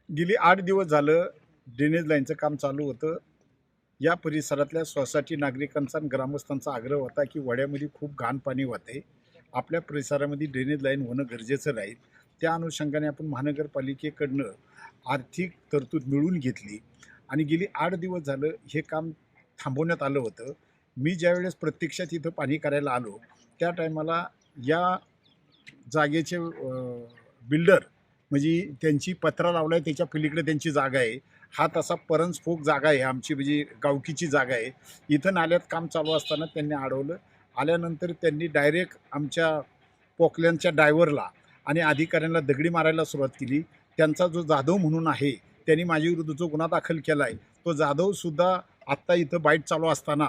गेली 8 दिवस झालं ड्रेनेज लाईनचं काम चालू होतं. या परिसरातल्या सोसायटी नागरिकांचा आणि ग्रामस्थांचा आग्रह होता की वड्यामध्ये खूप घाण पाणी वाहते, आपल्या परिसरामध्ये ड्रेनेज लाईन होणं गरजेचं राहील. त्या अनुषंगाने आपण महानगरपालिकेकडनं आर्थिक तरतूद मिळवून घेतली आणि गेली 8 दिवस झालं हे काम थांबवण्यात आलं होतं. मी ज्यावेळेस प्रत्यक्षात इथं पाणी करायला आलो त्या टायमाला या जागेचे बिल्डर म्हणजे त्यांची पत्रा लावला आहे, त्याच्या पलीकडे त्यांची जागा आहे. हा तसा परंस्फोक जागा आहे, आमची म्हणजे गावकीची जागा आहे. इथं नाल्यात काम चालू असताना त्यांनी अडवलं. आल्यानंतर त्यांनी डायरेक्ट आमच्या पोकल्यांच्या ड्रायव्हरला आणि अधिकाऱ्यांना दगडी मारायला सुरुवात केली. त्यांचा जो जाधव म्हणून आहे त्यांनी माझ्याविरुद्ध जो गुन्हा दाखल केला आहे, तो जाधवसुद्धा आत्ता इथं बाईट चालू असताना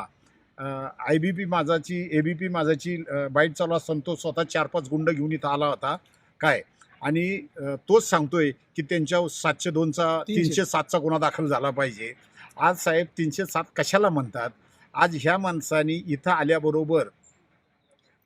ABP माझाची बाईट चालू असताना तो स्वतः 4-5 गुंड घेऊन इथं आला होता काय. आणि तोच सांगतोय की त्यांच्या 702चा 307चा गुन्हा दाखल झाला पाहिजे. आज साहेब 307 कशाला म्हणतात? आज ह्या माणसांनी इथं आल्याबरोबर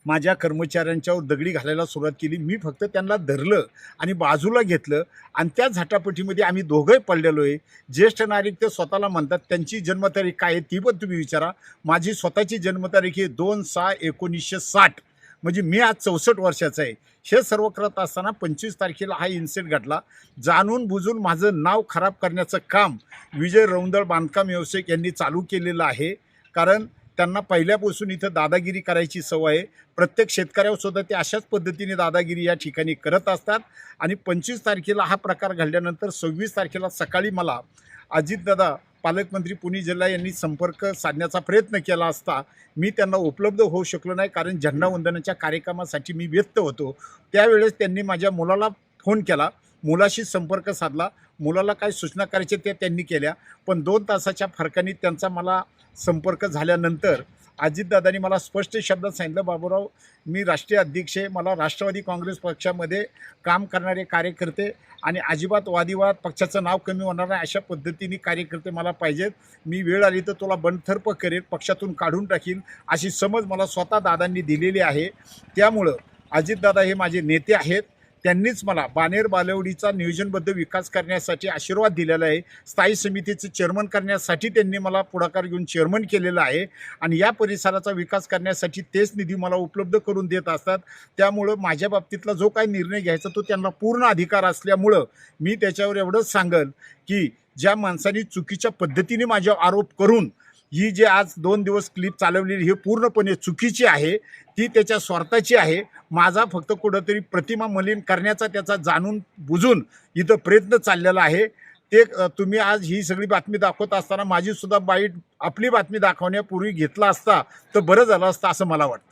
माझ्या कर्मचाऱ्यांच्यावर दगडी घालायला सुरुवात केली. मी फक्त त्यांना धरलं आणि बाजूला घेतलं आणि त्या झटापटीमध्ये आम्ही दोघंही पडलेलो आहे. ज्येष्ठ नागरिक ते स्वतःला म्हणतात. त्यांची जन्मतारीख काय आहे ती पण तुम्ही विचारा. माझी स्वतःची जन्मतारीख आहे 2/6/1960, म्हणजे मी आज 64 वर्षाचा आहे. हे सर्व करत असताना 25 तारखेला हा इन्सिडेंट घडला. जाणून बुजून माझं नाव खराब करण्याचं काम विजय रौंदळ बांधकाम व्यावसायिक यांनी चालू केलेलं आहे. कारण त्यांना पहिल्यापासून इथं दादागिरी करायची सवय आहे. प्रत्येक शेतकऱ्यावर सुद्धा ते अशाच पद्धतीने दादागिरी या ठिकाणी करत असतात. आणि 25 तारखेला हा प्रकार घडल्यानंतर 26 तारखेला सकाळी मला अजितदादा पालकमंत्री पुणे जिल्हा यांनी संपर्क साधण्याचा प्रयत्न केला असता मी त्यांना उपलब्ध होऊ शकलो नाही, कारण झेंडावंदनाच्या कार्यक्रमासाठी मी व्यस्त होतो. त्यावेळेस त्यांनी माझ्या मुलाला फोन केला, मुलाशी संपर्क साधला. मुलाला काय सूचना करायच्या त्या त्यांनी केल्या, पण 2 तासाच्या फरकाने त्यांचा मला संपर्क झाल्यानंतर अजितदादांनी मला स्पष्ट शब्दात सांगितलं, बाबूराव मी राष्ट्रीय अध्यक्ष आहे, मला राष्ट्रवादी काँग्रेस पक्षामध्ये काम करणारे कार्यकर्ते आणि अजिबात वादिवाद पक्षाचं नाव कमी होणार नाही अशा पद्धतीने कार्यकर्ते मला पाहिजेत. मी वेळ आली तर तुला बंडथर्प करेल, पक्षातून काढून टाकील अशी समज मला स्वतः दादांनी दिलेली आहे. त्यामुळं अजितदादा हे माझे नेते आहेत. त्यांनीच मला बाणेर बालेवडीचा नियोजनबद्ध विकास करण्यासाठी आशीर्वाद दिलेला आहे. स्थायी समितीचे चेअरमन करण्यासाठी त्यांनी मला पुढाकार घेऊन चेअरमन केलेलं आहे आणि या परिसराचा विकास करण्यासाठी तेच निधी मला उपलब्ध करून देत असतात. त्यामुळं माझ्या बाबतीतला जो काही निर्णय घ्यायचा तो त्यांना पूर्ण अधिकार असल्यामुळं मी त्याच्यावर एवढंच सांगेल की ज्या माणसांनी चुकीच्या पद्धतीने माझ्यावर आरोप करून ही जे आज 2 दिवस क्लिप चालवलेली ही पूर्णपणे चुकीची आहे, ती त्याच्या स्वार्थाची आहे. माझा फक्त कुठंतरी प्रतिमा मलिन करण्याचा त्याचा जाणून बुजून इथं प्रयत्न चाललेला आहे. ते तुम्ही आज ही सगळी बातमी दाखवत असताना माझी सुद्धा बाईट आपली बातमी दाखवण्यापूर्वी घेतला असता तर बरं झालं असतं असं मला वाटतं.